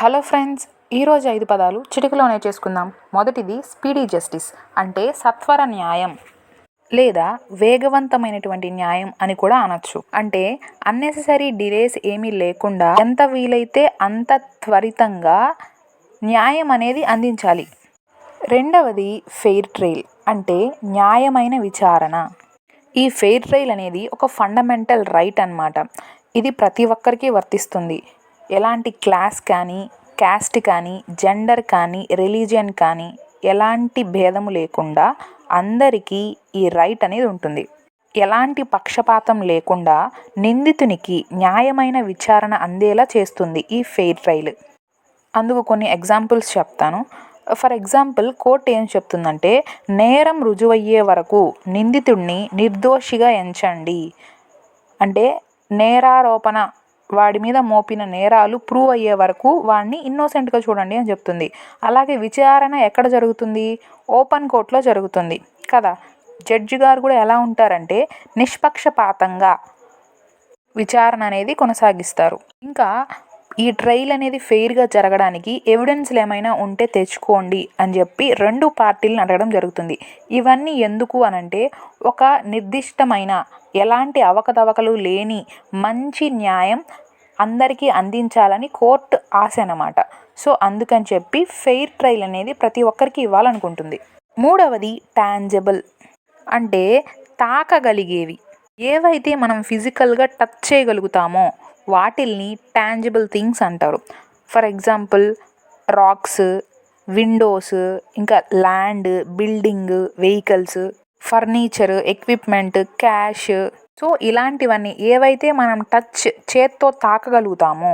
Hello friends, ఈరోజు 5 పదాలు చిటికలోనే చేసుకుందాం. మొదటిది స్పీడీ జస్టిస్, అంటే సత్వర న్యాయం లేదా వేగవంతమైనటువంటి న్యాయం అని కూడా అనొచ్చు. అంటే అన్నెసెసరీ డిలేస్ ఏమీ లేకుండా ఎంత వీలైతే అంత త్వరితంగా న్యాయం అనేది అందించాలి. రెండవది ఫెయిర్ ట్రయల్, అంటే న్యాయమైన విచారణ. ఈ ఫెయిర్ ట్రయల్ అనేది ఒక ఫండమెంటల్ రైట్ అన్నమాట. ఇది ప్రతి ఒక్కరికి వర్తిస్తుంది. ఎలాంటి క్లాస్ కానీ, క్యాస్ట్ కానీ, జెండర్ కానీ, రిలీజియన్ కానీ ఎలాంటి భేదము లేకుండా అందరికీ ఈ రైట్ అనేది ఉంటుంది. ఎలాంటి పక్షపాతం లేకుండా నిందితునికి న్యాయమైన విచారణ అందేలా చేస్తుంది ఈ ఫెయిర్ ట్రయల్. అందుకు కొన్ని ఎగ్జాంపుల్స్ చెప్తాను. ఫర్ ఎగ్జాంపుల్, కోర్టు ఏం చెప్తుందంటే, నేరం రుజువయ్యే వరకు నిందితుడిని నిర్దోషిగా ఎంచండి. అంటే నేరారోపణ, వాడి మీద మోపిన నేరాలు ప్రూవ్ అయ్యే వరకు వాడిని ఇన్నోసెంట్గా చూడండి అని చెప్తుంది. అలాగే విచారణ ఎక్కడ జరుగుతుంది? ఓపెన్ కోర్టులో జరుగుతుంది కదా. జడ్జి గారు కూడా ఎలా ఉంటారంటే నిష్పక్షపాతంగా విచారణ అనేది కొనసాగిస్తారు. ఇంకా ఈ ట్రయల్ అనేది ఫెయిర్గా జరగడానికి ఎవిడెన్స్లు ఏమైనా ఉంటే తెచ్చుకోండి అని చెప్పి 2 పార్టీలను అడగడం జరుగుతుంది. ఇవన్నీ ఎందుకు అనంటే, ఒక నిర్దిష్టమైన ఎలాంటి అవకతవకలు లేని మంచి న్యాయం అందరికీ అందించాలని కోర్టు ఆశ అన్నమాట. సో అందుకని చెప్పి ఫెయిర్ ట్రయల్ అనేది ప్రతి ఒక్కరికి ఇవ్వాలనుకుంటుంది. మూడవది టాంజబుల్, అంటే తాకగలిగేవి. ఏవైతే మనం ఫిజికల్గా టచ్ చేయగలుగుతామో వాటిల్ని టాంజిబుల్ థింగ్స్ అంటారు. ఫర్ ఎగ్జాంపుల్, రాక్స్, విండోస్, ఇంకా land, building, vehicles, furniture, equipment, cash. So ఇలాంటివన్నీ ఏవైతే మనం చేత్తో తాకగలుగుతామో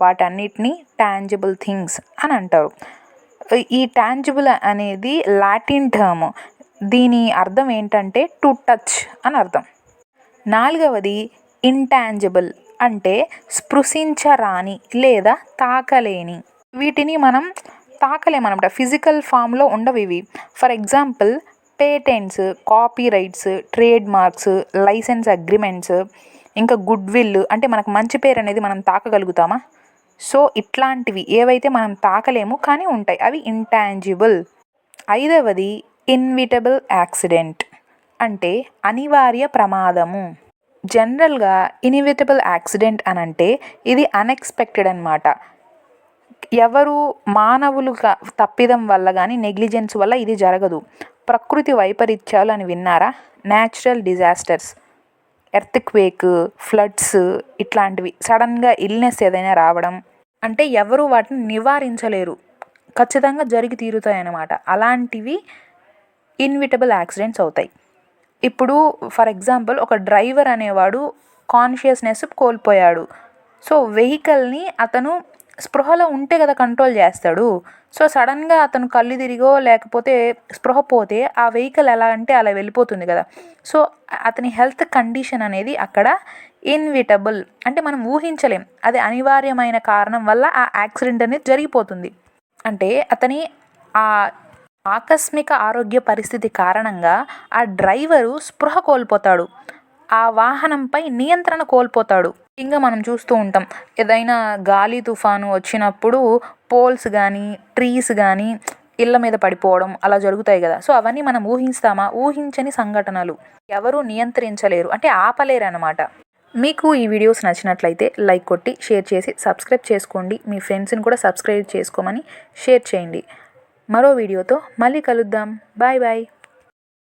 వాటన్నిటిని టాంజిబుల్ థింగ్స్ అని అంటారు. ఈ టాంజిబుల్ అనేది లాటిన్ టర్మ్. దీని అర్థం ఏంటంటే టు టచ్ అని అర్థం. నాలుగవది ఇంటాంజిబుల్, అంటే స్పృశించరాని లేదా తాకలేని. వీటిని మనం తాకలేమన్నమాట, ఫిజికల్ ఫామ్లో ఉండవు ఇవి. For example, patents, copyrights, trademarks, license agreements, ఇంకా గుడ్ విల్, అంటే మనకు మంచి పేరు అనేది మనం తాకగలుగుతామా? సో ఇట్లాంటివి ఏవైతే మనం తాకలేము కానీ ఉంటాయి, అవి ఇంటాంజిబుల్. ఐదవది ఇన్విటబుల్ యాక్సిడెంట్, అంటే అనివార్య ప్రమాదము. జనరల్గా ఇన్విటబుల్ యాక్సిడెంట్ అనంటే ఇది అన్ఎక్స్పెక్టెడ్ అన్నమాట. ఎవరు మానవులుగా తప్పిదం వల్ల కానీ, నెగ్లిజెన్స్ వల్ల ఇది జరగదు. ప్రకృతి వైపరీత్యాలు అని విన్నారా? న్యాచురల్ డిజాస్టర్స్, ఎర్త్క్వేక్, ఫ్లడ్స్, ఇట్లాంటివి సడన్గా ఇల్నెస్ ఏదైనా రావడం, అంటే ఎవరు వాటిని నివారించలేరు, ఖచ్చితంగా జరిగి తీరుతాయి అన్నమాట. అలాంటివి ఇన్విటబుల్ యాక్సిడెంట్స్ అవుతాయి. ఇప్పుడు ఫర్ ఎగ్జాంపుల్, ఒక డ్రైవర్ అనేవాడు కాన్షియస్నెస్ కోల్పోయాడు. సో వెహికల్ని అతను స్పృహలో ఉంటే కదా కంట్రోల్ చేస్తాడు. సో సడన్గా అతను కళ్ళు తిరిగో లేకపోతే స్పృహ పోతే ఆ వెహికల్ ఎలా అంటే అలా వెళ్ళిపోతుంది కదా. సో అతని హెల్త్ కండిషన్ అనేది అక్కడ ఇన్విటబుల్, అంటే మనం ఊహించలేం. అది అనివార్యమైన కారణం వల్ల ఆ యాక్సిడెంట్ అనేది జరిగిపోతుంది. అంటే అతని ఆ ఆకస్మిక ఆరోగ్య పరిస్థితి కారణంగా ఆ డ్రైవరు స్పృహ కోల్పోతాడు, ఆ వాహనంపై నియంత్రణ కోల్పోతాడు. ఇంకా మనం చూస్తూ ఉంటాం, ఏదైనా గాలి తుఫాను వచ్చినప్పుడు పోల్స్ కానీ, ట్రీస్ కానీ ఇళ్ళ మీద పడిపోవడం అలా జరుగుతాయి కదా. సో అవన్నీ మనం ఊహిస్తామా? ఊహించని సంఘటనలు, ఎవరు నియంత్రించలేరు, అంటే ఆపలేరు అన్నమాట. మీకు ఈ వీడియోస్ నచ్చినట్లయితే లైక్ కొట్టి షేర్ చేసి సబ్స్క్రైబ్ చేసుకోండి. మీ ఫ్రెండ్స్ని కూడా సబ్స్క్రైబ్ చేసుకోమని షేర్ చేయండి. మరో వీడియోతో మళ్ళీ కలుద్దాం. Bye bye.